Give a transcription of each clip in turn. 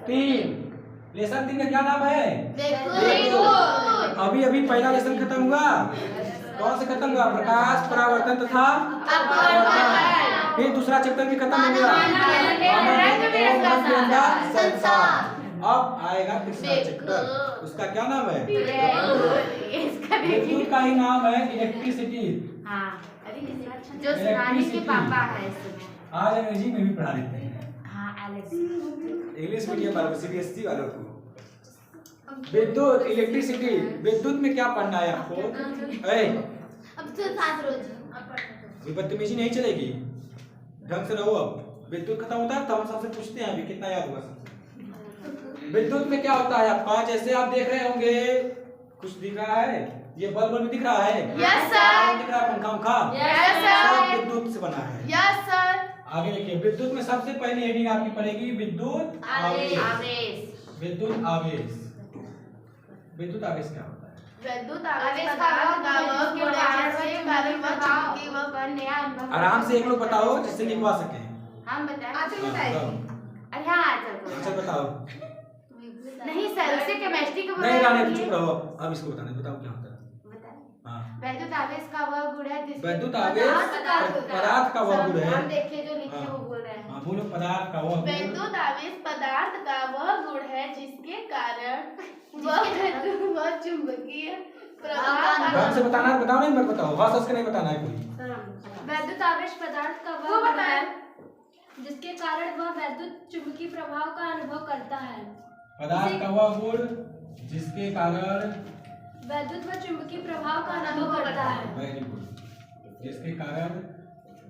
3। Lesson 3 का क्या नाम है? विद्युत। अभी अभी पहला लेसन खत्म हुआ, कौन से खत्म हुआ? प्रकाश, परावर्तन तथा अपवर्तन। फिर दूसरा चैप्टर भी खत्म हो गया, संसार। अब आएगा तीसरा चैप्टर, उसका क्या नाम है? विद्युत का ही नाम है इलेक्ट्रिसिटी। जो सुनानी के पापा है इसमें। आज अंग्रेजी में भी पढ़ा देते हैं। हाँ, एलेक्स। इंग्लिश मीडियम वालों, सीबीएसई वालों को विद्युत, इलेक्ट्रिसिटी। विद्युत में क्या पढ़ना है आपको? अब तो साथ रोज बदतमीजी नहीं चलेगी, ढंग से रहो। अब विद्युत खत्म होता है तब हम सबसे पूछते हैं अभी कितना याद हुआ सबसे। विद्युत में क्या होता है आपका? जैसे आप देख रहे होंगे, कुछ दिख रहा है, ये बल्ब भी दिख रहा है, यस सर। दिख रहा है, पंखा, यस सर। सब विद्युत से बना है। Yes sir. आगे देखिए, विद्युत में सबसे पहली हेडिंग आपकी पड़ेगी विद्युत आवेश। विद्युत आवेश। विद्युत आवेश क्या होता है? विद्युत आवेश पदार्थ का वह गुण है जिसके कारण वह चुंबकीय व अन्य अनुभव। आराम से एक लोग बताओ जिससे लिखवा सके। हम बताएं। बताओ। अरे हाँ आचल अच्छा बताओ। नहीं सर, उसे केमिस्ट्री का नहीं रानी चुप रहो, अब इसको बताने बताओ क्या होता है। हाँ, विद्युत आवेश का वह गुण है जिसके विद्युत आवेश पदार्थ का वह गुण है। हम देखिए जो लिखे वो बोल रहे हैं। हाँ बोलो, पदार्थ का वह गुण। विद्युत आवेश पदार्थ का वह गुण है जिसके कारण वह चुंबकीय प्रभाव। ढंग से बताना है, बताओ नहीं मत बताओ, बस उसके नहीं बताना है कोई। विद्युत आवेश पदार्थ का वो वह गुण बताएं। है जिसके कारण वह विद्युत चुंबकीय प्रभाव का अनुभव करता है। पदार्थ का वह गुण जिसके कारण विद्युत व चुंबकीय प्रभाव का अनुभव करता है। वेरी गुड, जिसके कारण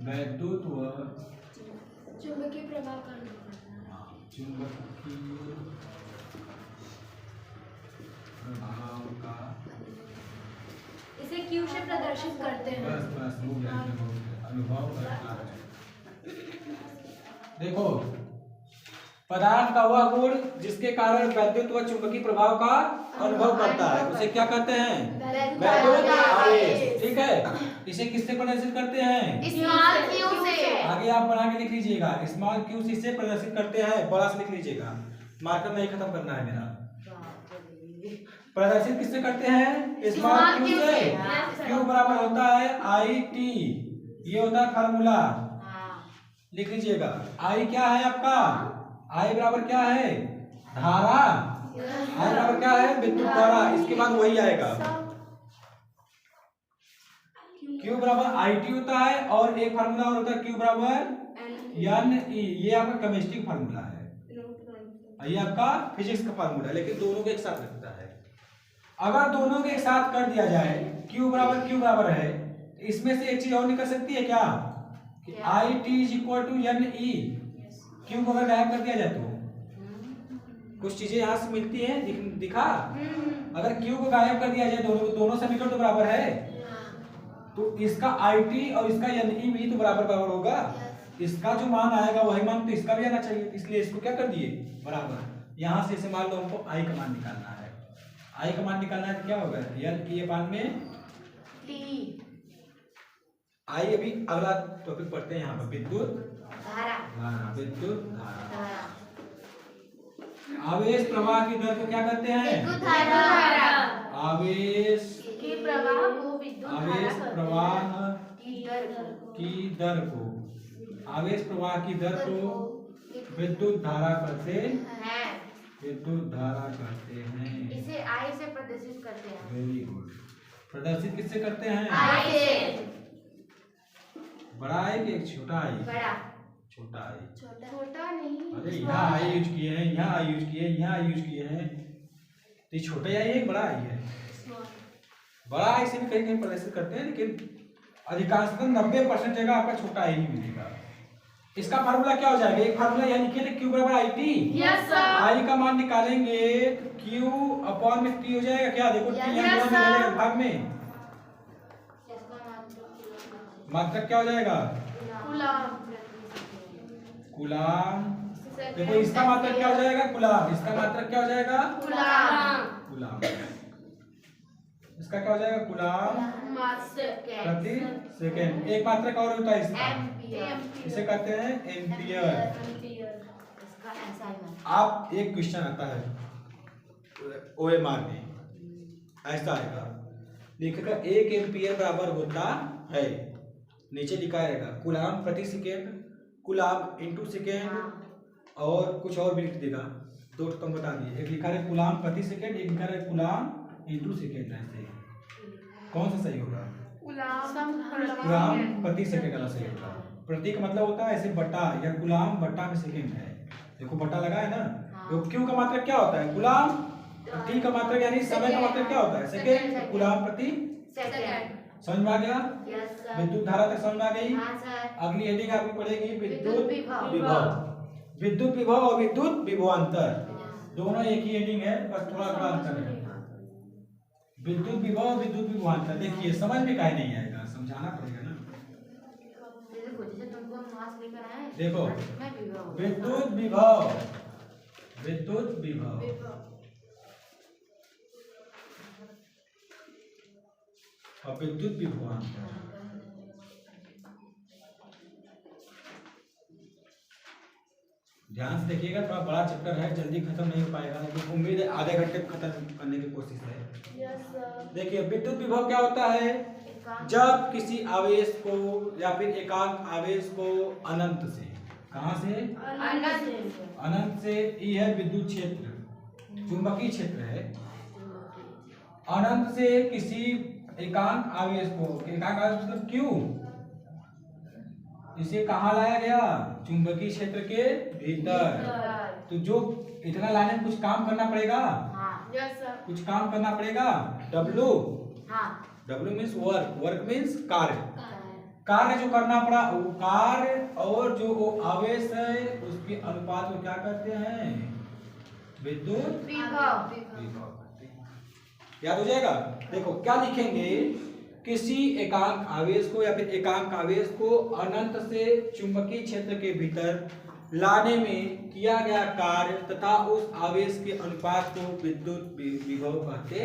विद्युत व चुंबकीय प्रभाव का अनुभव करता है। चुंबकीय प्रभाव का इसे Q से प्रदर्शित करते हैं। बस हो गया, अनुभव करता है। देखो, पदार्थ का वह गुण जिसके कारण विद्युत व चुंबकीय प्रभाव का अनुभव करता है उसे क्या कहते हैं? विद्युत आवेश। ठीक है, इसे किससे प्रदर्शित करते हैं? स्मॉल क्यू से। आगे आप बना के लिख लीजिएगा, स्मॉल क्यू से प्रदर्शित करते हैं, बड़ा से लिख लीजिएगा, मार्कर नहीं खत्म करना है मेरा। प्रदर्शित किससे करते हैं? स्मॉल क्यू से। क्यू बराबर होता है आई टी, ये होता है फार्मूला, लिख लीजिएगा। आई क्या है आपका? आई बराबर क्या है? धारा। आई बराबर क्या है? विद्युत धारा। इसके बाद वही आएगा, क्यू बराबर आई टी होता है, और एक फार्मूला और होता है क्यू बराबर एन ई, ये आपका केमिस्ट्री का फार्मूला है, ये आपका फिजिक्स का फार्मूला है, लेकिन दोनों को एक साथ रखता है। अगर दोनों को एक साथ कर दिया जाए, क्यू बराबर है, इसमें से एक चीज और निकल सकती है क्या? I T is equal to N E. Q को अगर गायब कर दिया जाए तो कुछ चीजें यहाँ से मिलती हैं, दिखा? अगर क्यू को गायब कर दिया जाए, दोनों समीकरण तो बराबर है, तो इसका आई टी और इसका एन ई भी तो बराबर होगा। इसका जो मान आएगा वही मान तो इसका भी आना चाहिए, इसलिए इसको क्या कर दिए? बराबर। यहाँ से मान लो हमको आई का मान निकालना है, आई का मान निकालना है तो क्या होगा? एन ई अपान में टी। आई अभी अगला टॉपिक पढ़ते हैं यहाँ पर, विद्युत धारा। विद्युत धारा। आवेश प्रवाह की दर को क्या कहते हैं? विद्युत धारा। आवेश के प्रवाह को विद्युत आवेश धारा प्रवाह की दर को आवेश प्रवाह की दर को विद्युत धारा कहते है। विद्युत धारा कहते हैं। इसे आई से प्रदर्शित करते हैं। Very good. प्रदर्शित किससे करते हैं? आई से। बड़ा आई कि एक छोटा आई? बड़ा। छोटा आई। छोटा नहीं। अरे यहाँ आई यूज किए हैं, यहाँ आई यूज किए हैं, यहाँ आई यूज किए हैं, तो ये छोटा आई है, बड़ा आई है। बड़ा आई से भी कहीं कहीं प्रदर्शित करते हैं, लेकिन अधिकांशतः 90% जगह आपका छोटा आई ही मिलेगा। इसका फार्मूला क्या हो जाएगा? एक फार्मूला यहाँ लिखे थे, क्यू बराबर I T. Yes sir. I का मान निकालेंगे तो क्यू अपॉन में टी हो जाएगा क्या? देखो टी यहाँ मिलेगा भाग में, मात्रक क्या हो जाएगा? कूलाम। देखो इसका मात्रक क्या हो जाएगा? कूलाम। इसका मात्रक क्या हो जाएगा? कूलाम। इसका क्या हो जाएगा? कूलाम प्रति सेकेंड। एक मात्रक और होता है इसका, इसे कहते हैं एम्पियर। आप एक क्वेश्चन आता है OMR में, ऐसा आएगा, लिखेगा 1 एम्पियर बराबर होता है, नीचे लिखा रहेगा कूलाम प्रति सेकेंड, कूलाम इंटू सेकेंड और कुछ और भी लिख देगा, दो तुम बता दिए, एक लिखा है कूलाम प्रति सेकेंड, एक लिखा है कूलाम इंटू सेकेंड। ऐसे कौन सा सही होगा? कूलाम प्रति सेकेंड वाला सही होगा। प्रति का मतलब होता है ऐसे बटा, या कूलाम बटा में सेकेंड है, देखो बटा लगा है ना। तो क्यू का मात्रक क्या होता है? कूलाम। टी का मात्रक यानी समय का मात्रक क्या होता है? सेकेंड। कूलाम प्रति सेकेंड। समझ में आ गया? विद्युत धारा तक समझ में आ गई? अगली हेडिंग आपकी पड़ेगी विद्युत विभव। विद्युत विभव और विद्युत विभवांतर दोनों एक ही हेडिंग है, बस थोड़ा थोड़ा अंतर है। विद्युत विभव और विद्युत विभवांतर देखिए समझ में काहे नहीं आएगा, समझाना पड़ेगा ना। देखो विद्युत विभव, विद्युत विभव और विद्युत विभवांतर, ध्यान से देखिएगा, थोड़ा बड़ा चैप्टर है, जल्दी खत्म नहीं हो पाएगा, लेकिन उम्मीद है आधे घंटे में खत्म करने की कोशिश है। देखिए विद्युत विभव क्या होता है? जब किसी आवेश को या फिर एकांक आवेश को अनंत से, कहां से? अनंत से, ये है विद्युत क्षेत्र, चुंबकीय क्षेत्र है। अनंत से किसी एकांक आवेश को, एकांक आवेश मतलब क्यू, इसे कहाँ लाया गया? चुंबकीय क्षेत्र के भीतर। तो जो इतना लाने में कुछ काम करना पड़ेगा, कुछ काम करना पड़ेगा। W, W means work, work means कार्य, कार्य जो करना पड़ा वो कार्य, और जो वो आवेश है उसके अनुपात को क्या कहते हैं? विद्युत विभव। याद हो जाएगा? देखो क्या लिखेंगे, किसी एकांक आवेश को या फिर एकांक आवेश को अनंत से चुंबकीय क्षेत्र के भीतर लाने में किया गया कार्य तथा उस आवेश के अनुपात को विद्युत विभव कहते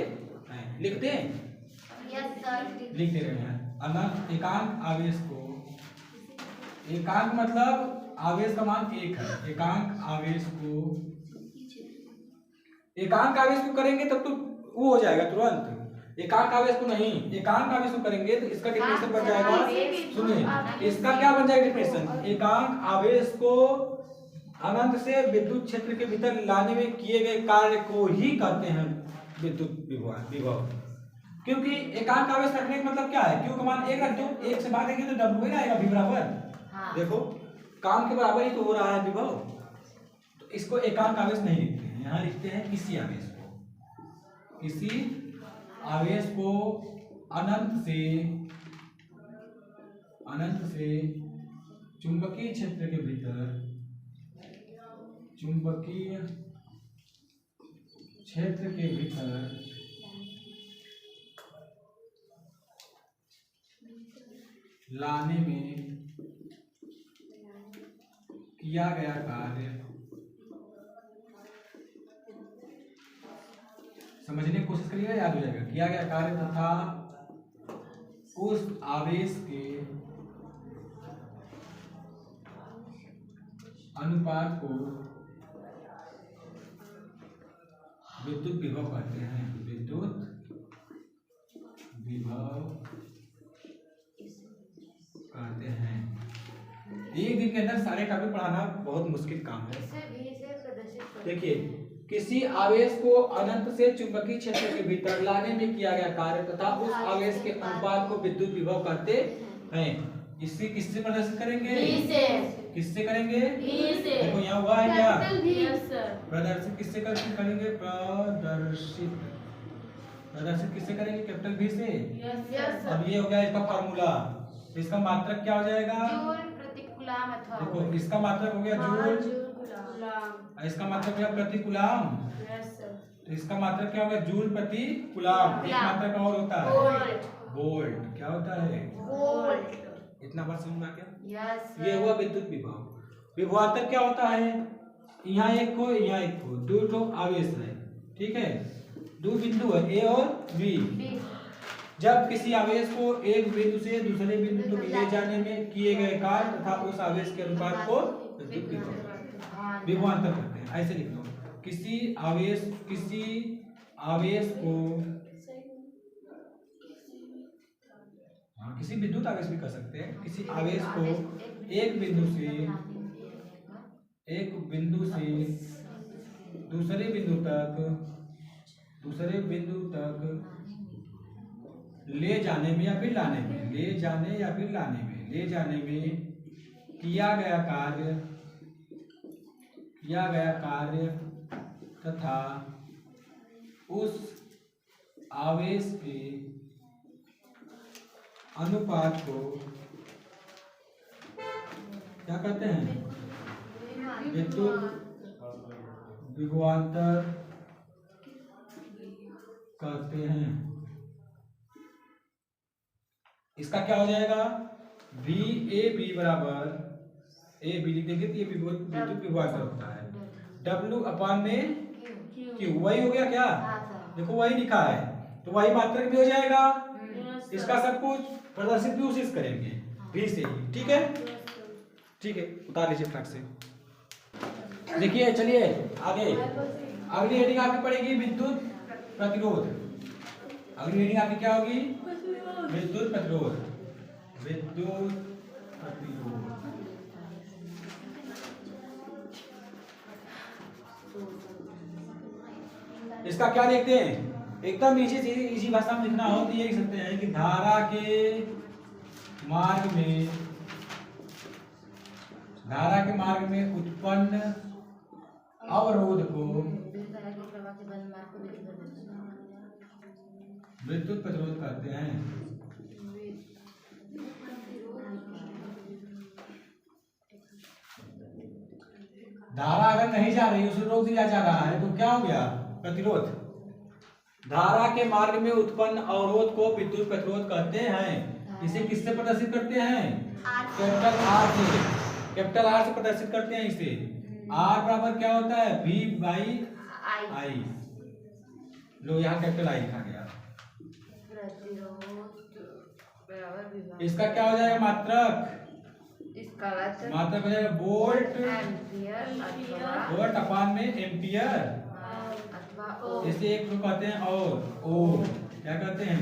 हैं। लिखते हैं? Yes sir. लिख दे रहे हैं। अनंत एकांक आवेश को, एकांक मतलब आवेश का मान एक है, एकांक आवेश को, एकांक आवेश को करेंगे तब तो वो हो जाएगा तुरंत, एकांक आवेश को नहीं, एकांक आवेश को करेंगे तो इसका डिफिनेशन बन जाएगा, सुनिए इसका क्या बन जाएगा डिफिनेशन, एकांक आवेश को अनंत से विद्युत क्षेत्र के भीतर लाने में किए गए कार्य को ही कहते हैं विद्युत विभव। क्योंकि एकांक आवेश रखने का मतलब क्या है? क्यू का मान एक रख दो, एक से भागेंगे तो W आएगा, V बराबर, देखो काम के बराबर ही तो हो रहा है विभव। तो इसको एकांक आवेश नहीं लिखते हैं, यहाँ लिखते हैं किसी आवेश को, किसी आवेश को अनंत से चुंबकीय क्षेत्र के भीतर, चुंबकीय क्षेत्र के भीतर लाने में किया गया कार्य, समझने की कोशिश करिएगा, याद हो जाएगा। किया गया कार्य तथा उस आवेश के अनुपात को विद्युत विभव कहते हैं, विद्युत विभव कहते हैं। एक दिन के अंदर सारे टॉपिक पढ़ाना बहुत मुश्किल काम है। देखिए किसी आवेश को अनंत से चुंबकीय क्षेत्र के भीतर लाने में किया गया कार्य तथा उस आवेश के अनुपात को विद्युत विभव कहते हैं। इससे किससे प्रदर्शित करेंगे? किससे करेंगे? देखो यहाँ हुआ है क्या? प्रदर्शित किससे करेंगे? प्रदर्शित किससे करेंगे? कैपिटल V से। अब ये हो गया इसका फार्मूला, इसका मात्रक क्या हो जाएगा? देखो इसका मात्रक हो गया जूल, इसका मात्रक क्या? प्रति कूलाम। तो इसका मात्रक क्या होगा? जूल प्रति कूलाम। एक मात्रक और होता है वोल्ट। क्या होता है? वोल्ट। इतना बात समझ में आ गया? ये हुआ विद्युत विभव। विभवांतर क्या होता है? यहाँ एक को, यहाँ एक को, दो तो आवेश है, ठीक है, दो बिंदु है A और B। जब किसी आवेश को एक बिंदु से दूसरे बिंदु तक ले जाने में किए गए कार्य तथा उस आवेश के अनुपात को विद्युत विभव। विभवांतर करते हैं। ऐसे लिख लो, किसी आवेश को, हाँ किसी विद्युत आवेश भी कर सकते हैं, किसी आवेश को एक बिंदु से दूसरे बिंदु तक ले जाने में या फिर लाने में किया गया कार्य तथा उस आवेश के अनुपात को क्या कहते हैं? विद्युत विभवांतर कहते हैं। इसका क्या हो जाएगा? VAB बराबर AB लिख देंगे तो ये विद्युत विभवांतर होता है। W अपान में Q, वही हो गया क्या? देखो वही लिखा है तो वही मात्रक भी हो जाएगा। इसका सब कुछ प्रदर्शित भी उसी से करेंगे, भी से ही। ठीक है, ठीक है, उतार लीजिए फटाक से। देखिए चलिए आगे, अगली हेडिंग आपकी पड़ेगी विद्युत प्रतिरोध। अगली हेडिंग आपकी क्या होगी? विद्युत प्रतिरोध। इसका क्या देखते हैं? एकदम नीचे से इसी भाषा में लिखना हो तो ये लिख सकते हैं कि धारा के मार्ग में उत्पन्न अवरोध को विद्युत प्रतिरोध कहते हैं। धारा अगर नहीं जा रही, उसे रोक दिया जा रहा है तो क्या हो गया? प्रतिरोध। धारा के मार्ग में उत्पन्न अवरोध को विद्युत प्रतिरोध कहते हैं। इसे किससे प्रदर्शित करते हैं? कैपिटल आर से प्रदर्शित करते हैं इसे। आर बराबर क्या होता है? V by I. लो यहाँ कैपिटल आई लिखा गया। इसका क्या हो जाएगा मात्रक? मात्रक हो जाएगा वोल्ट अपान में एम्पियर। इसे एक को कहते हैं और ओम। क्या कहते हैं?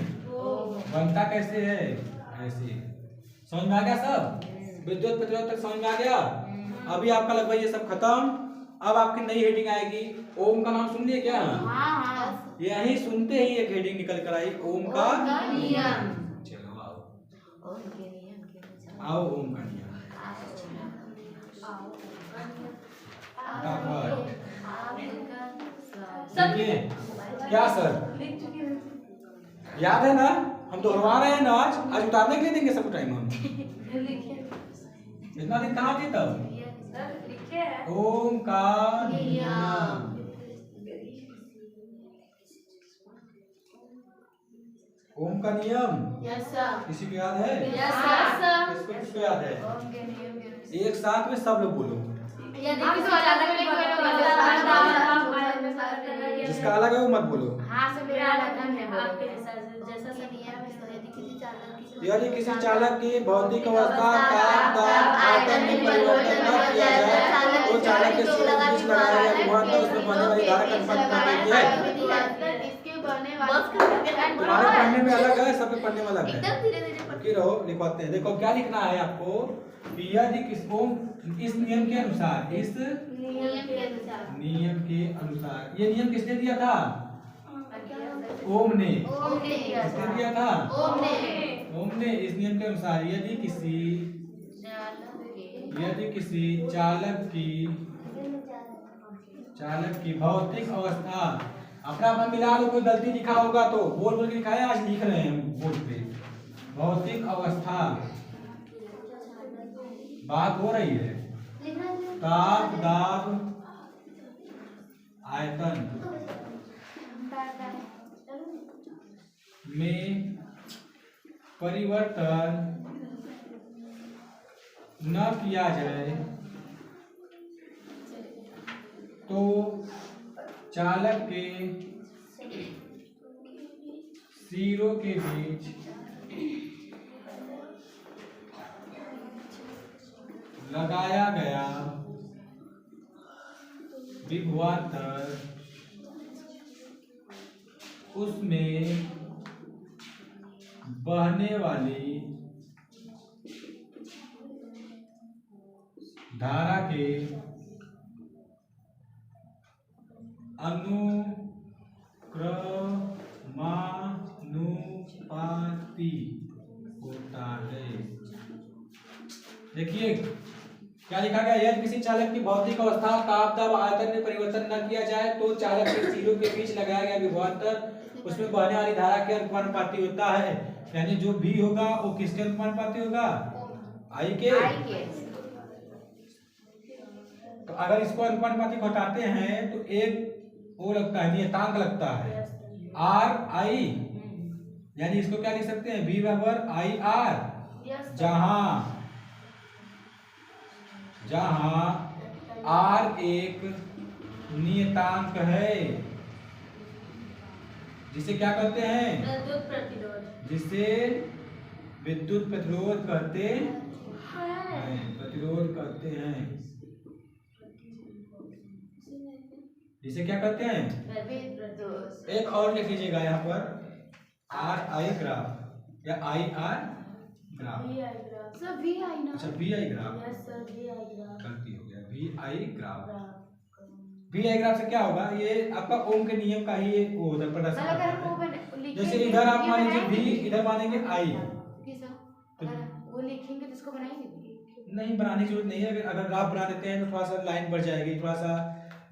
बनता कैसे है? ऐसे। समझ में आ गया सब? विद्युत प्रतिरोध तक समझ में आ गया? अभी आपका लगभग ये सब खत्म। अब आपकी नई हेडिंग आएगी। ओम का नाम सुन लिए क्या? यही सुनते ही एक हेडिंग निकल कर आई, ओम का नियम। चलो आओ ओम का नियम। क्या सर याद है ना? हम दोहरा रहे हैं ना, आज उतारने के लिए देंगे सब टाइम हम। इतना दिन कहाँ थे तब? ओम का नियम। ओम का नियम किसी को याद है? किसको याद है? एक साथ में सब लोग बोलो। जिसका अलग है वो मत बोलो। यदि किसी चालक की भौतिक अवस्था आयतन में परिवर्तन न किया जाए तो चालक के सिर के बीच लगाया गया विभवांतर उसमें बहने वाली धारा का अनुपात है। तुम्हारे पढ़ने में अलग है, सबके पढ़ने में अलग है। रुके रहो, लिखवाते हैं। देखो क्या लिखना है आपको? यदि किसको इस नियम के अनुसार, ये नियम किसने दिया था? ओम ने। किसने दिया था? ओम ने। इस नियम के अनुसार यदि किसी चालक की भौतिक अवस्था, अपना मिला लो, कोई गलती लिखा होगा तो बोल के लिखा है, आज लिख रहे हैं बोर्ड पे। भौतिक अवस्था बात हो रही है। ताप दाब आयतन में परिवर्तन न किया जाए तो चालक के सिरों के बीच लगाया गया विभवांतर उसमें बहने वाली धारा के अनुक्रमानुपाती होता है। देखिए क्या लिखा गया, यदि किसी चालक की भौतिक अवस्था ताप दाब आयतन में परिवर्तन न किया जाए तो चालक के सिरों के बीच लगाया गया विभवांतर उसमें बहने वाली धारा के अनुपाती होता है। यानी जो भी होगा वो किसके अनुपाती होगा, आई के। तो अगर इसको अनुपाती घटाते हैं तो एक वो लगता है, नियतांक लगता है आर आई, यानी इसको क्या लिख सकते हैं, V बराबर आई आर, जहां आर एक नियतांक है जिसे क्या कहते हैं, विद्युत प्रतिरोध, जिसे विद्युत प्रतिरोध कहते हैं, प्रतिरोध कहते हैं, जिसे क्या कहते हैं। एक और लिख लीजिएगा यहाँ पर आर आई ग्राफ या I R graph, sir V I ना, अच्छा वी आई ग्राफ, गलती हो गया, V I graph. V I graph से क्या होगा, ये आपका ओम के नियम का ही वो होता है प्रदर्शन करता है। जैसे इधर आप मान लीजिए वी, इधर मानेंगे आई, वो लिखेंगे तो इसको बनाएंगे नहीं, बनाने की जरूरत नहीं है। अगर ग्राफ बना देते हैं तो थोड़ा सा लाइन बढ़ जाएगी, थोड़ा सा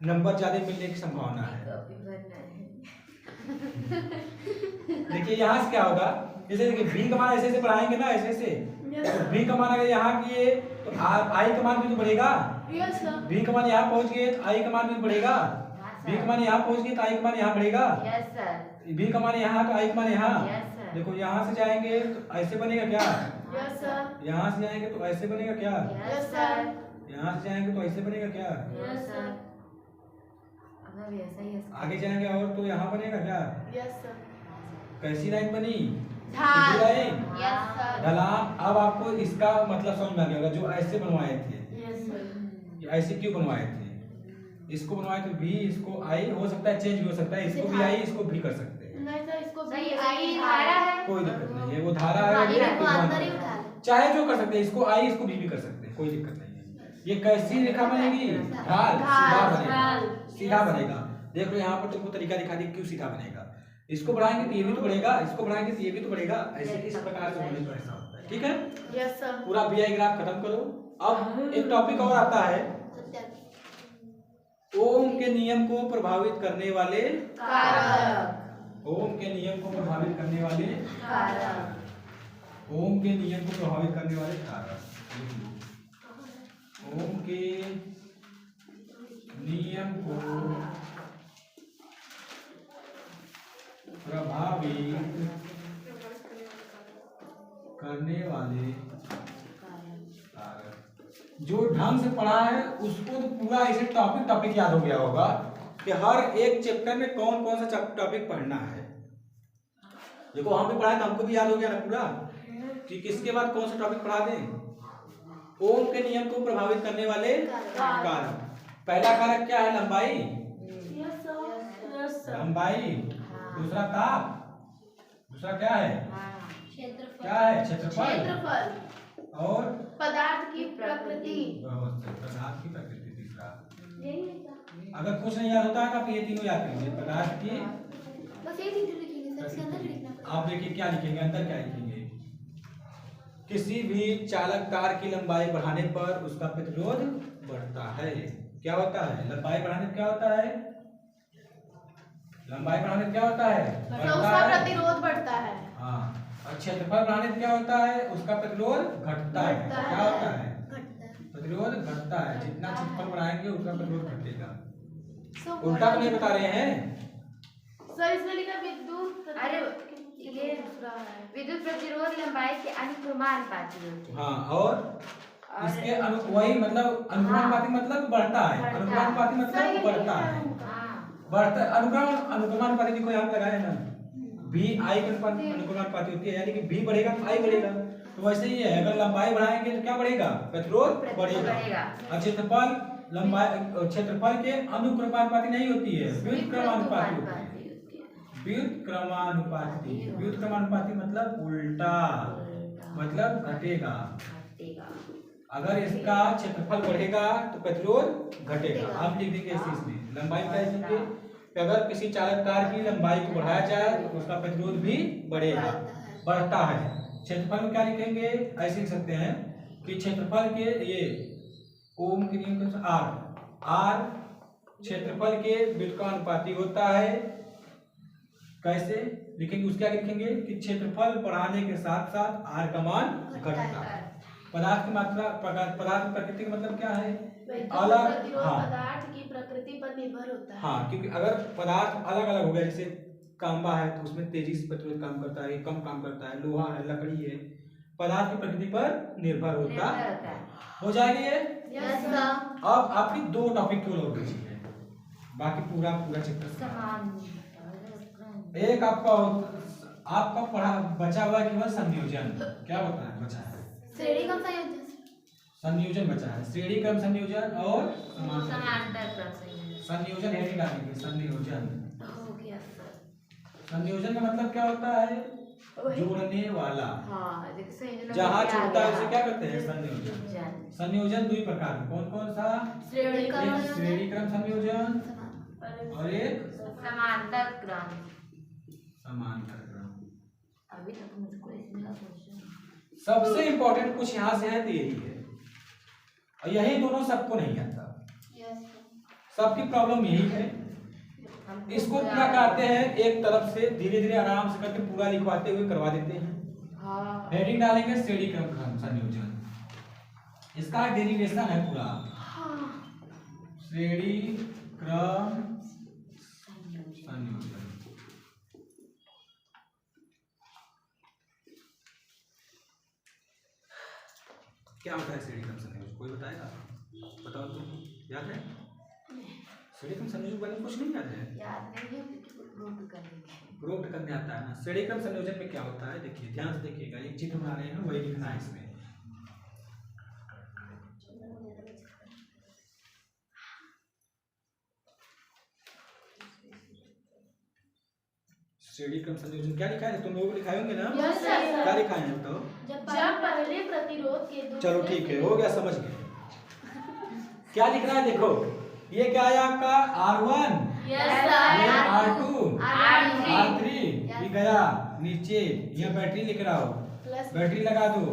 नंबर ज्यादा मिलने की संभावना है। देखिए यहाँ से क्या होगा, जैसे देखिए v का मान ऐसे ऐसे बढ़ाएंगे ना, ऐसे ऐसे, तो v का मान अगर यहाँ किए तो i का मान भी तो बढ़ेगा। v का मान यहाँ पहुँच गए तो i का मान भी बढ़ेगा, v का मान यहाँ पहुँच गए तो i का मान यहाँ बढ़ेगा, v का मान यहाँ तो i का मान यहाँ। देखो यहाँ से जाएंगे तो ऐसे बनेगा क्या, यहाँ से जाएंगे तो ऐसे बनेगा क्या, यहाँ से जाएंगे तो ऐसे बनेगा क्या, आगे जाएंगे और तो यहाँ बनेगा क्या, कैसी लाइन बनी, सीधी लाइन, ढलान। अब आपको इसका मतलब समझ में आ गया होगा, जो ऐसे बनवाए थे, ऐसे क्यों बनवाए थे, इसको बनवाए तो भी, इसको आई हो सकता है, चेंज भी हो सकता है, इसको भी आई, इसको भी कर सकते हैं, कोई दिक्कत नहीं है, वो धारा है, चाहे जो कर सकते हैं, इसको आई इसको भी कर सकते हैं, कोई दिक्कत नहीं है। ये कैसी रेखा बनेगी, ढाल, सीधा बनेगा, सीधा बनेगा। देख लो यहाँ पर तुमको तरीका दिखा दी क्यों सीधा बनेगा, इसको बढ़ाएंगे तो ये भी तो बढ़ेगा, इसको बढ़ाएंगे तो ये भी तो बढ़ेगा, ऐसे इस प्रकार से होने पर ऐसा होता है। ठीक है, यस सर, पूरा बीआई ग्राफ खत्म करो। अब एक टॉपिक और आता है, ओम के नियम को प्रभावित करने वाले कारक। ओम के नियम को प्रभावित करने वाले कारक, ओम के नियम को प्रभावित करने वाले कारक, ओम के नियम को प्रभावित करने वाले कारक। जो ढंग से पढ़ा है उसको तो पूरा ऐसे टॉपिक याद हो गया होगा कि हर एक चैप्टर में कौन कौन सा टॉपिक पढ़ना है। देखो हम भी पढ़ाए तो हमको भी याद हो गया ना पूरा कि किसके बाद कौन सा टॉपिक पढ़ा दें। ओम के नियम को प्रभावित करने वाले कारक। पहला कारक क्या है, लंबाई, लंबाई। दूसरा ताप, दूसरा क्या है, क्या है, क्षेत्रफल। और पदार्थ की प्रकृति, पदार्थ की प्रकृति। तीसरा, अगर कुछ नहीं याद होता है तो आप ये तीनों याद करेंगे, पदार्थ की, बस ये तीनों लिखेंगे सर, इसके अंदर लिखना पड़ेगा। आप देखिए क्या लिखेंगे, अंदर क्या लिखेंगे, किसी भी चालक तार की लंबाई बढ़ाने पर उसका प्रतिरोध बढ़ता है। क्या होता है, लंबाई बढ़ाने पर क्या होता है, लंबाई बढ़ाने पर क्या होता है, उसका प्रतिरोध बढ़ता है। हाँ, और क्षेत्रफल बढ़ाने पर क्या होता है, उसका प्रतिरोध घटता है। क्या होता है, प्रतिरोध घटता है। जितना क्षेत्रफल बढ़ाएंगे उतना प्रतिरोध घटेगा। उल्टा तो नहीं बता रहे हैं सर, इसमें लिखा विद्युत, अरे ये विद्युत प्रतिरोध लंबाई के अनुक्रमानुपाती होते हैं। हाँ, और इसके वही मतलब अनुक्रमानुपाती मतलब बढ़ता है, अनुक्रमानुपाती मतलब बढ़ता है, बढ़ता है। अनुक्रमानुपाती देखो यहाँ पे लगाए ना, भी आई के अनुक्रमानुपाती होती है, यानी कि भी बढ़ेगा तो आई बढ़ेगा। तो वैसे ही है, अगर लंबाई बढ़ाएंगे तो क्या बढ़ेगा, प्रतिरोध बढ़ेगा। और क्षेत्रफल लंबाई क्षेत्रफल के अनुक्रमानुपाती नहीं होती है, व्युत्क्रमानुपाती होती है। व्युत्क्रमानुपाती, व्युत्क्रमानुपाती मतलब उल्टा, मतलब घटेगा। अगर इसका क्षेत्रफल बढ़ेगा तो प्रतिरोध घटेगा। आप लिख देंगे ऐसे इसमें लंबाई क्या लिखेंगे कि अगर किसी चालक कार की लंबाई को बढ़ाया जाए तो उसका प्रतिरोध भी बढ़ेगा, बढ़ता है। क्षेत्रफल में क्या लिखेंगे, ऐसे लिख सकते हैं कि क्षेत्रफल के ये ओम के नियम के अनुसार आर क्षेत्रफल के व्युत्क्रमानुपाती होता है। कैसे लिखेंगे, उसके आगे लिखेंगे कि क्षेत्रफल बढ़ाने के साथ साथ आर का मान घटता है। पदार्थ की मात्रा, पदार्थ प्रकृति का मतलब क्या है, अलग। हाँ, पदार्थ की प्रकृति पर निर्भर होता है। हाँ, क्योंकि अगर पदार्थ अलग अलग हो गया, जैसे तांबा है तो उसमें तेजी से प्रतिरोध काम करता है, कम काम करता है, लोहा है, लकड़ी है, पदार्थ की प्रकृति पर निर्भर होता है। हो जाएगा ये। Yes sir. अब आपकी दो टॉपिक केवल और बची है, बाकी पूरा चैप्टर। एक आपका पढ़ा बचा हुआ केवल संयोजन। क्या बता है बचा है? श्रेणी क्रम संयोजन। संयोजन बचा है, श्रेणी क्रम संयोजन और समांतर क्रम संयोजन। संयोजन हेडिंग डालेंगे, संयोजन। हो गया सर। संयोजन का मतलब क्या होता है, जोड़ने वाला। हाँ, जैसे जहाँ छूटता है उसे क्या करते हैं, संयोजन। संयोजन दो ही प्रकार में, कौन कौन सा? श्रेणी क्रम एक श्रेणी क्रम संयोजन और एक समांतर क्रम। समांतर क्रम। अभी तक मुझको इसमें का क्वेश्चन सबसे इम्पोर्टेंट कुछ यहाँ से है तो यही है, और यही दोनों सबको नहीं आता। सबकी प्रॉब्लम यही है। इसको पूरा करते हैं एक तरफ से, धीरे धीरे आराम से करके पूरा लिखवाते हुए करवा देते हैं। हाँ। हेडिंग डालेंगे श्रेणी क्रम संयोजन, इसका डेरिवेशन है पूरा। श्रेणी क्रम संयोजन। क्या होता है श्रेणी क्रम संयोजन, कोई बताएगा? बताओ तुम, याद है? श्रेणी क्रम संयोजन वाले कुछ नहीं याद है? याद नहीं है, नोट कर लेंगे। नोट करने आता है ना। श्रेणी क्रम संयोजन में क्या होता है, देखिए ध्यान से देखिएगा, एक चित्र बना रहे हैं वही लिखना है इसमें। श्रेणी क्रम संयोजन क्या लिखा है, तुम लोगों को लिखाए होंगे ना? Yes sir. क्या लिखा है बताओ? जब पहले प्रतिरोध के दूसरे चलो ठीक है, हो गया, समझ गए। क्या लिख रहा है देखो, ये क्या है आपका R1, यस ये सर। R2, R3, ये गया नीचे, ये बैटरी लिख रहा हो, बैटरी लगा दो,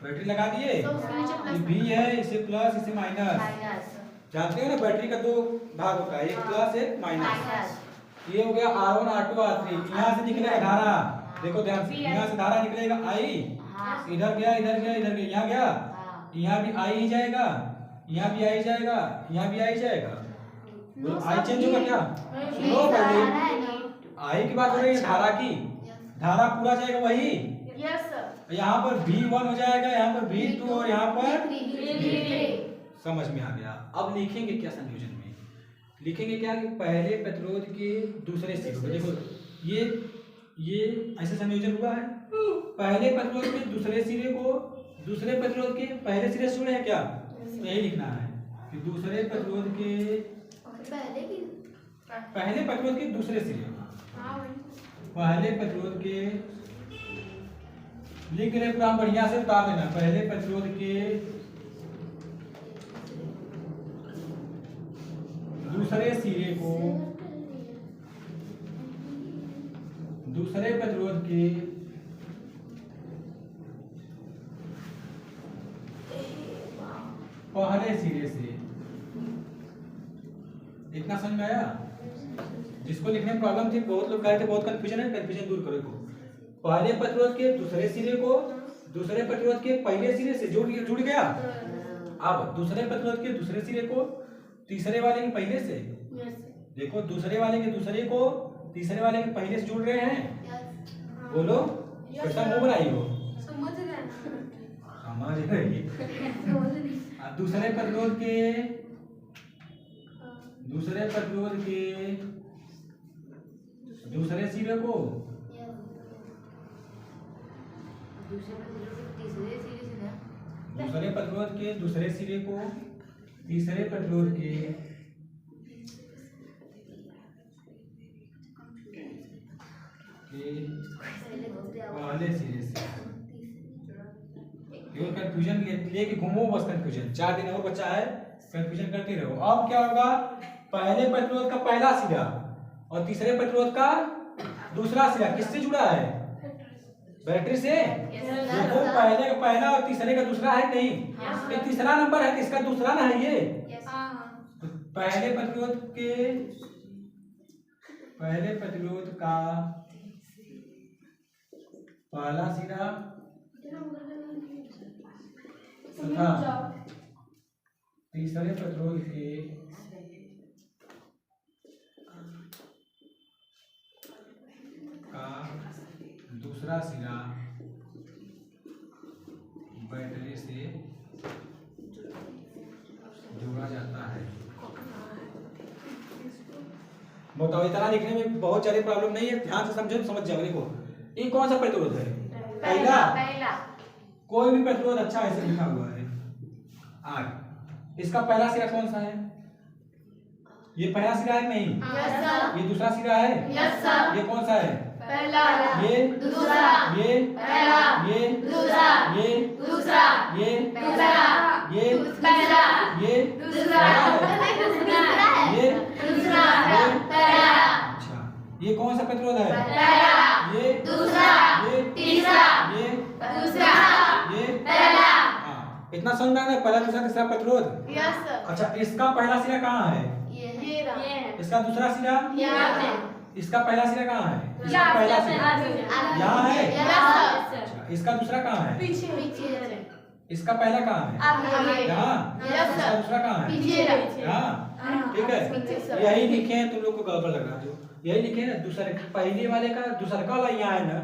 बैटरी लगा दिए। तो उसके नीचे ये प्लस V है, इसे प्लस इसे माइनस। जानते हो ना बैटरी का दो भाग होता है, एक प्लस एक माइनस। ये हो गया R1 R2 R3। यहाँ से निकलेगा धारा, देखो ध्यान से, यहाँ से धारा निकलेगा I, इधर गया इधर गया इधर गया, यहाँ गया, यहाँ भी I ही जाएगा, यहाँ भी I जाएगा, यहाँ भी I जाएगा। I चेंज होगा क्या? नो पहले I की बात हो रही है धारा की, धारा पूरा जाएगा वही। Yes sir. यहाँ पर V1 हो जाएगा, यहाँ पर V2 और यहाँ पर V3। समझ में आ गया। अब लिखेंगे क्या संयोजन में, लिखेंगे क्या कि पहले प्रतिरोध के दूसरे सिरे को, देखो ये ऐसे संयोजन हुआ है, पहले प्रतिरोध के दूसरे सिरे को दूसरे प्रतिरोध के पहले सिरे से जुड़े हैं क्या, तो यही लिखना है कि दूसरे प्रतिरोध के पहले प्रतिरोध के दूसरे सिरे, पहले प्रतिरोध के लिख रहे पूरा बढ़िया से उतार देना, पहले प्रतिरोध के दूसरे सिरे को दूसरे प्रतिरोध के पहले सिरे से। इतना समझ में आया? जिसको लिखने में प्रॉब्लम थी, बहुत लोग कहे थे बहुत कंफ्यूजन है, कंफ्यूजन दूर करो। पहले प्रतिरोध के दूसरे सिरे को दूसरे प्रतिरोध के पहले सिरे से जुड़ गया। अब दूसरे प्रतिरोध के दूसरे सिरे को तीसरे वाले के पहले से, देखो दूसरे वाले के दूसरे को तीसरे वाले के पहले से जुड़ रहे हैं। बोलो कैसा मुंह बनाई हो, समझ रही। दूसरे प्रतिरोध के दूसरे सिरे को दूसरे प्रतिरोध के दूसरे सिरे को तीसरे प्रतिरोध के पहले सिरे से केवल कंफ्यूजन लेके घूमो बस। कंफ्यूजन 4 दिन और बचा है, कंफ्यूजन करते रहो। अब क्या होगा, पहले प्रतिरोध का पहला सिरा और तीसरे प्रतिरोध का दूसरा सिरा किससे जुड़ा है? बैटरी से। देखो पहले का पहला और तीसरे का दूसरा है नहीं, ये तीसरा नंबर है, इसका दूसरा ना है ये। तो पहले प्रतिरोध का पहला सिरा तथा तीसरे प्रतिरोध के का दूसरा सिरा बैटरी से जोड़ा जाता है। बताओ, इतना लिखने में बहुत ज्यादा प्रॉब्लम नहीं है, ध्यान से समझो, समझ जाओ। देखो ये कौन सा प्रतिरोध है? पहला। कोई भी प्रतिरोध अच्छा ऐसे लिखा हुआ है R। इसका पहला सिरा कौन सा है? ये पहला सिरा है नहीं? Yes sir. ये दूसरा सिरा है? Yes sir. ये कौन सा है? पहला। ये दूसरा। ये पहला। ये दूसरा। ये दूसरा। ये पहला। ये पहला। ये दूसरा। ये दूसरा। पहला। अच्छा, ये कौन सा प्रतिरोध है? पहला। ये दूसरा। ये तीसरा। ये दूसरा। ये पहला। हाँ, इतना समझ में आ रहा है? पहला दूसरा तीसरा प्रतिरोध। Yes sir. अच्छा, इसका पहला सिरा कहाँ है? ये रहा। इसका दूसरा सिरा? यहाँ है। इसका पहला सिरा कहाँ है? इसका पहला सिरा यहाँ है। Yes sir. अच्छा, इसका दूसरा कहाँ है? पीछे। इसका पहला कहाँ है? आगे। यहाँ। यस इसका सर। दूसरा कहाँ है? पीछे। यहाँ। ठीक है, यही लिखे हैं, तुम लोग को गड़बड़ लग रहा है। जो यही लिखे हैं ना, दूसरे पहले वाले का दूसरा वाला यहाँ है ना।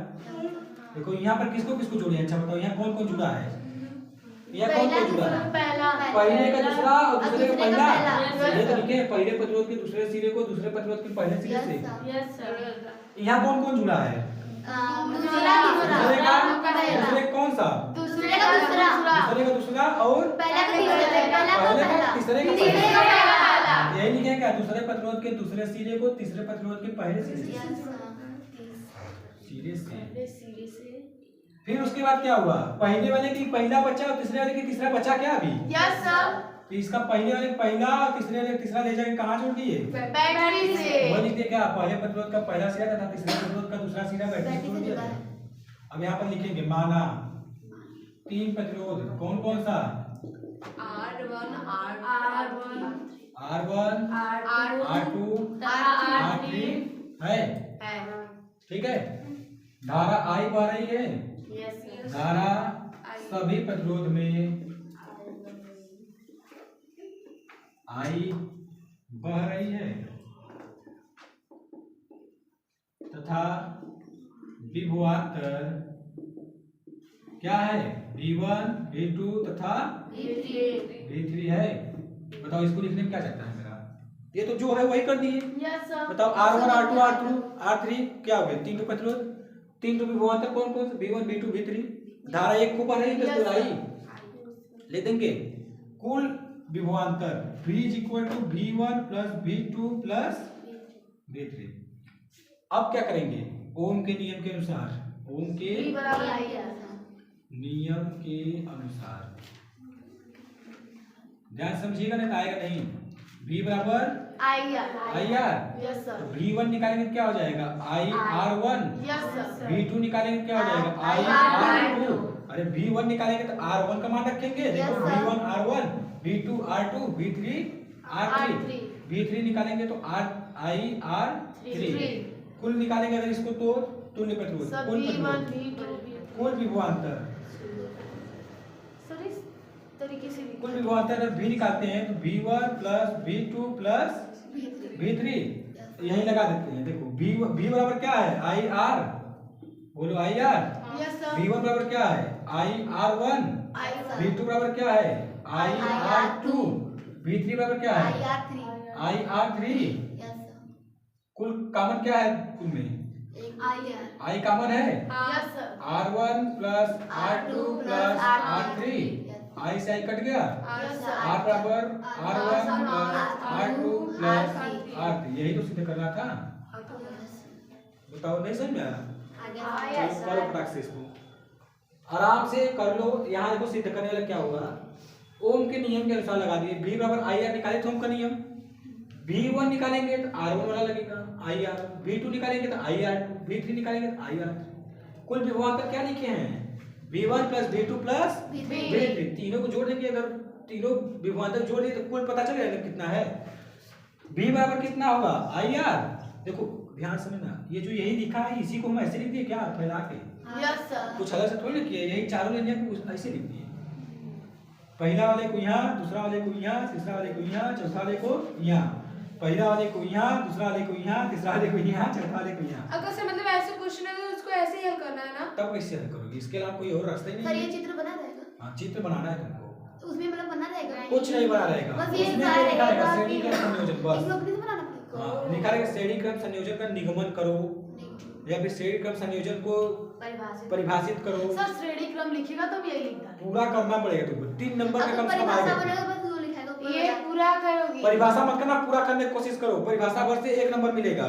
देखो यहाँ पर किसको किसको जोड़े? अच्छा बताओ, यहाँ कौन कौन जुड़ा है? यहाँ कौन कौन जुड़ा है? पहले का दूसरा और दूसरे का पहला। ये तो लिखे हैं, पहले प्रतिरोध के दूसरे सिरे को दूसरे प्रतिरोध के पहले सिरे से। यहाँ कौन कौन जुड़ा है? दूसरे का दूसरे कौन सा? दूसरे का दूसरा और पहले का तीसरे का पहला। यही लिखे क्या? दूसरे प्रतिरोध के दूसरे सिरे को तीसरे प्रतिरोध के पहले सिरे से। फिर उसके बाद क्या हुआ? पहले वाले की पहला बच्चा और तीसरे वाले की तीसरा बच्चा क्या अभी? Yes sir. तो इसका पहले वाले पहला और तीसरे वाले तीसरा ले जाके कहाँ जोड़ दिए? बैटरी से। वो लिखते क्या? पहले प्रतिरोध का पहला सिरा तथा तीसरे प्रतिरोध का दूसरा सिरा बैटरी से जोड़ दिया। अब यहाँ पर लिखेंगे माना 3 प्रतिरोध कौन कौन सा? R1 R2 R3 है। ठीक है, धारा I बह रही है। धारा सभी प्रतिरोध में I बह रही है तथा विभवांतर क्या है? V1 V2 तथा V3 है। बताओ इसको लिखने में क्या चाहता है मेरा? ये तो जो है वही कर दिए। Yes sir. बताओ R1 R2 R2 R3 क्या हो गए? 3 तो प्रतिरोध, 3 तो विभवांतर कौन कौन से? V1 V2 V3। धारा एक को बह रही है, तो I ले देंगे। कुल विभवांतर V = V1 + V2 + V3। अब क्या करेंगे? ओम के नियम के अनुसार, ओम के नियम के अनुसार ध्यान समझिएगा, नहीं तो आएगा नहीं। V = IR। Yes sir. V1 निकालेंगे क्या हो जाएगा? IR1। Yes sir. V2 निकालेंगे क्या हो जाएगा? IR2। अरे V1 निकालेंगे तो R1 का मान रखेंगे। देखो V1 R1 V2 R2 V3 R3। V3 निकालेंगे तो IR3। कुल निकालेंगे अगर इसको तो तुल्य प्रतिरोध, कुल विभवांतर, कुल विभवांतर V निकालते हैं तो V1 + V2 + V3 यही लगा देते हैं। देखो V बराबर क्या है? IR। बोलो IR। V1 बराबर क्या है? IR1। V2 बराबर क्या है? IR2। V3 बराबर क्या है? IR3। कुल कॉमन क्या है? कुल में I कॉमन है। R1 + R2 + R3 आई से आई कट गया, R बराबर R1 plus R2 plus R3, यही तो सिद्ध करना था। बताओ नहीं समझ में आया? चलो करो फटाक से इसको, आराम से कर लो। यहाँ देखो सिद्ध करने वाला क्या होगा, ओम के नियम के अनुसार लगा दिए। V बराबर आई आर निकाले तो ओम का नियम, V1 निकालेंगे तो R1 वाला लगेगा आई आर, V2 निकालेंगे तो आई R2, V3 निकालेंगे तो आई R3। कुल विभवांतर क्या लिखे हैं, V1 plus V2 plus V3, तीनों को जोड़ देंगे। अगर तीनों विभवांतर जोड़ दिए तो कुल पता चल जाएगा कितना है। V बराबर कितना होगा आई आर, देखो ध्यान समझना, ये जो यही लिखा है इसी को हम ऐसे लिख दिए क्या, फैला के, कुछ अलग से थोड़ी ना किया, यही चारों लाइन को ऐसे लिख दिए। पहला वाले को यहाँ, दूसरा वाले को यहाँ, तीसरा वाले को यहाँ, चौथा वाले को यहाँ, पहला वाले को यहाँ, दूसरा वाले को यहाँ, तीसरा वाले को यहाँ, चौथा वाले को यहाँ। अगर से मतलब ऐसे क्वेश्चन है तो उसको ऐसे ही हल करना है ना? तब कैसे हल करोगे, इसके अलावा कोई और रास्ता ही नहीं सर है। ये चित्र बना रहेगा? हाँ चित्र बनाना है तुमको, तो उसमें मतलब बना रहेगा? कुछ नहीं बना रहेगा, बस ये उसमें लिखा क्या लिखा रहेगा, रहेगा श्रेणी क्रम संयोजन बस। इसमें अपने से बनाना पड़ेगा। हाँ लिखा रहेगा श्रेणी क्रम संयोजन का निगमन करो, या फिर श्रेणी क्रम संयोजन को परिभाषित करो। सर श्रेणी क्रम लिखेगा तो यही लिखता है, पूरा करना पड़ेगा तुमको, 3 नंबर का कम से कम परिभाषा आएगा। बनेगा बस वो लिखाएगा पूरा ये बना। पूरा करोगी? परिभाषा मत करना, पूरा करने की कोशिश करो, परिभाषा भर से 1 नंबर मिलेगा,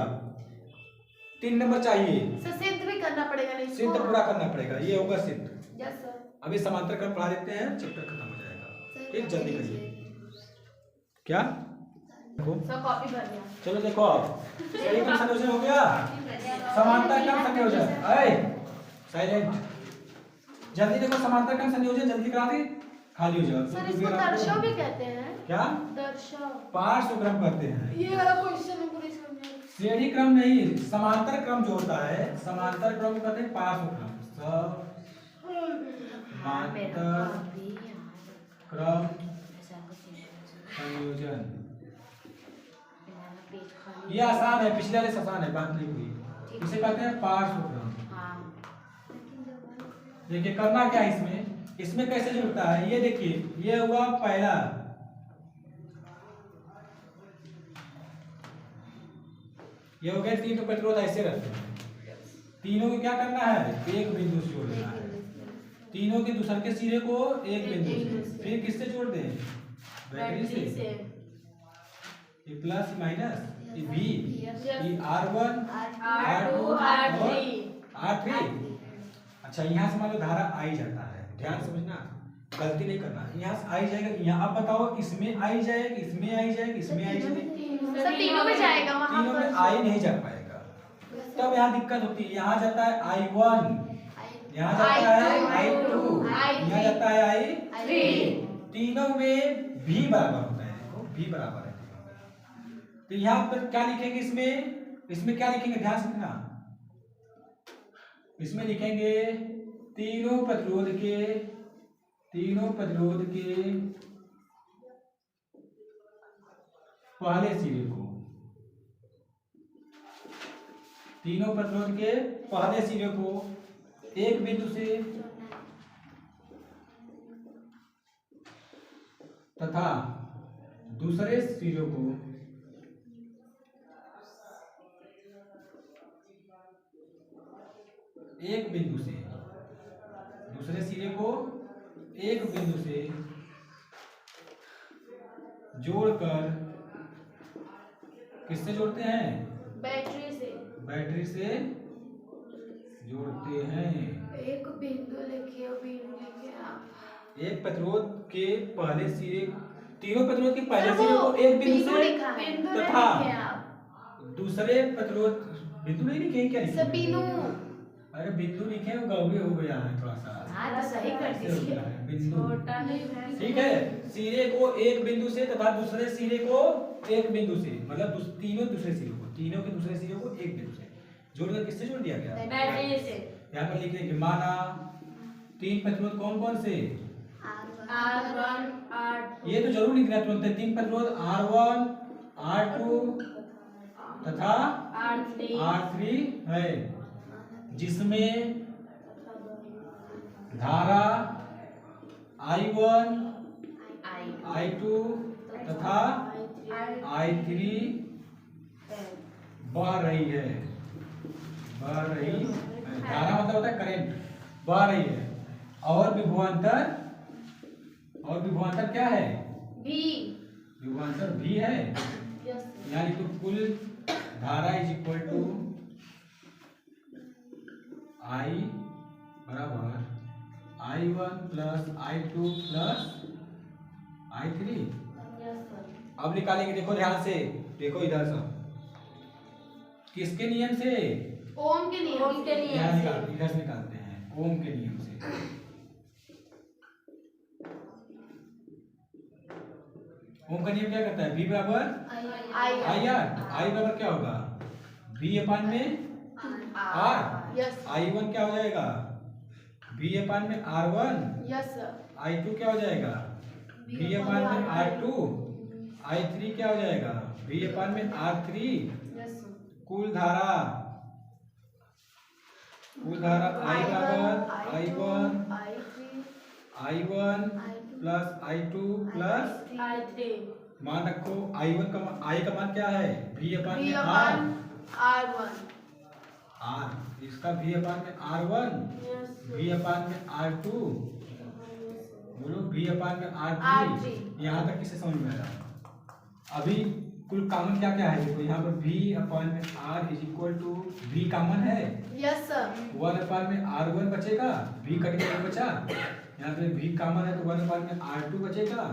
3 नंबर चाहिए। सर सिद्ध भी करना पड़ेगा नहीं? सिद्ध पूरा करना पड़ेगा, ये होगा सिद्ध। Yes sir. अभी समांतर क्रम पढ़ा देते हैं, चैप्टर खत्म हो जाएगा। ठीक जल्दी करिए। क्या देखो सर कॉपी भर दिया। चलो देखो अब श्रेणी क्रम संयोजन हो गया, समांतर क्रम संयोजन, अरे साइलेंट, जल्दी देखो समांतर क्रम संयोजन जल्दी करा दे, खाली हो जाओ। सर इसको दर्शव भी कहते हैं क्या, दर्शव, पार्श्वक्रम कहते हैं। ये वाला क्वेश्चन है पूरी समझ में। श्रेणी क्रम नहीं, समांतर क्रम जो होता है, समांतर क्रम को कहते हैं पार्श्वक्रम। समांतर क्रम संयोजन, ये आसान है, पिछले वाले से आसान है, बात नहीं हुई। इसे कहते हैं पार्श्वक्रम। देखिए करना क्या है इसमें, इसमें कैसे जुड़ता है, ये देखिए, ये हुआ पहला, ये हो गए 3 प्रतिरोध ऐसे रहते हैं, तीनों को क्या करना है, एक बिंदु से जोड़ना है, तीनों के दूसरे के सिरे को एक बिंदु से, फिर किससे जोड़ दें, बैटरी से, ये प्लस माइनस, ये V, ये R1 R2 R3। अच्छा यहाँ से मान लो धारा आई जाता है, ध्यान समझना, गलती नहीं करना, यहाँ से आई जाएगा, यहाँ अब बताओ इसमें आई जाएगी, इसमें आई जाएगी, इसमें आई जाएगी, सर तीनों में जाएगा, वहां तीनों में आई नहीं जा पाएगा, तब यहाँ दिक्कत होती है। यहाँ जाता है I1, यहाँ जाता है I2, यहाँ जाता है I3, तीनों में V बराबर होता है, देखो V बराबर है। तो यहाँ पर क्या लिखेंगे, इसमें क्या लिखेंगे, ध्यान से ना, इसमें लिखेंगे तीनों प्रतिरोध के पहले सिरे को, तीनों प्रतिरोध के पहले सिरे को एक बिंदु से तथा दूसरे सिरे को एक बिंदु से, दूसरे सिरे को एक बिंदु से जोड़कर, किससे जोड़ते हैं, बैटरी से जोड़ते हैं। एक बिंदु लिखिए, बिंदु लिखिए आप। एक प्रतिरोध के पहले सिरे, तीनों प्रतिरोध के पहले सिरे को एक बिंदु से तथा दूसरे प्रतिरोध, बिंदु नहीं लिखे, क्या लिखे, अरे बिंदु लिखे हो गया है थोड़ा सा, हाँ तो सही कर दीजिए, बिंदु, ठीक है, सिरे को एक बिंदु से तथा दूसरे सिरे को एक बिंदु से, मतलब तीनों दूसरे सिरे को, तीनों के दूसरे सिरे को एक बिंदु से जोड़कर किससे जोड़ दिया गया, बैटरी से। यहाँ पर लिखे कि माना 3 प्रतिरोध कौन कौन से, R1 R2, ये तो जरूर लिखना तुरंत, 3 प्रतिरोध R1 R2 तथा R3 है, जिसमें धारा I1 I2 तथा I3 बह रही है, धारा मतलब होता है करंट, बह रही है, और और विभवांतर क्या है? भी। विभवांतर भी है। यानी तो कुल धारा इज इक्वल टू I बराबर I1 plus I2 plus I3। अब निकालेंगे, देखो ध्यान से, देखो इधर सब किसके नियम से? ओम के नियम से। इधर से निकालते हैं ओम के नियम से। ओम का नियम क्या कहता है? V बराबर आई आर। आई बराबर क्या होगा? V अपान में आर। यस। I1 क्या हो जाएगा? V अपान में R1। यस। I2 क्या हो जाएगा? V अपान में R2। I3 क्या हो जाएगा? V अपान में R3। यस। कुल धारा I बराबर I1 प्लस I2 प्लस मान रखो I1 का I का मान क्या है? V अपान में R1। R इसका V अपान में R1, V अपान में R2, बोलो V अपान में R3। यहाँ तक किसे समझ में आया? अभी कुल कॉमन क्या क्या है? देखो यहाँ पर V अपान में R is equal to V common है। Yes sir. 1 अपान में R1 बचेगा, V कट गया बचा। यहाँ पे V कॉमन है तो 1 अपान में R2 बचेगा,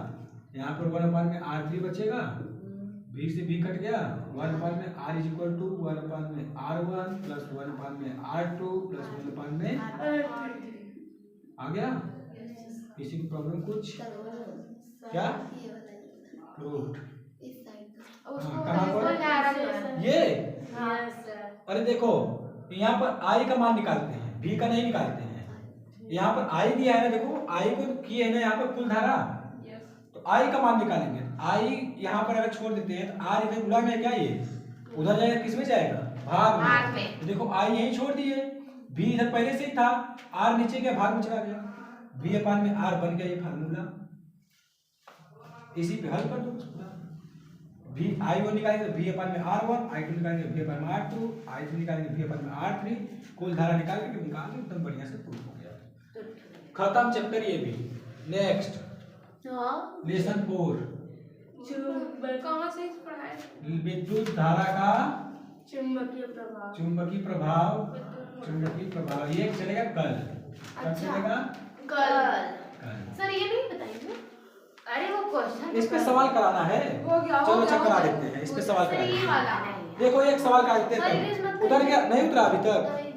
यहाँ पर 1 अपान में R3 बचेगा। V से V कट गया, 1 अपान में R is equal to 1 upon में R1 प्लस 1 अपान में R2 प्लस 1 अपान में आ गया। किसी की प्रॉब्लम कुछ? क्या रूट? कहाँ पर? ये अरे देखो यहाँ पर I का मान निकालते हैं, V का नहीं निकालते हैं। यहाँ पर I दिया है ना, देखो I को किए है ना यहाँ पर कुल धारा, तो I का मान निकालेंगे। I यहाँ पर अगर छोड़ देते हैं तो R इधर गुणा में है क्या? ये उधर जाएगा, किस में जाएगा? भाग में। तो देखो I यहीं छोड़ दिए, V इधर पहले से ही था, R नीचे गया, भाग में चला गया। V अपान में R बन गया ये फार्मूला। इसी पे हल कर दो। V I1 निकालेंगे तो V अपान में R1, I2 निकालेंगे V अपान में R2, I3 निकालेंगे V अपान में R3। कुल धारा निकाल के निकाल के एकदम बढ़िया से प्रूफ हो गया। खत्म चैप्टर ये भी। नेक्स्ट लेसन 4 कहाँ से पढ़ा है? विद्युत धारा का चुंबकीय प्रभाव। चुंबकीय प्रभाव ये चलेगा कल। कब चलेगा? कल। कल। सर ये नहीं बताएंगे? अरे वो क्वेश्चन इस पे सवाल कराना है। हो गया, चलो हो अच्छा गया। करा देते हैं, इस पे सवाल सर करा ये देते हैं। वाला देखो एक सवाल का देते सर, हैं, इस मत उतर गया नहीं उतरा अभी तक।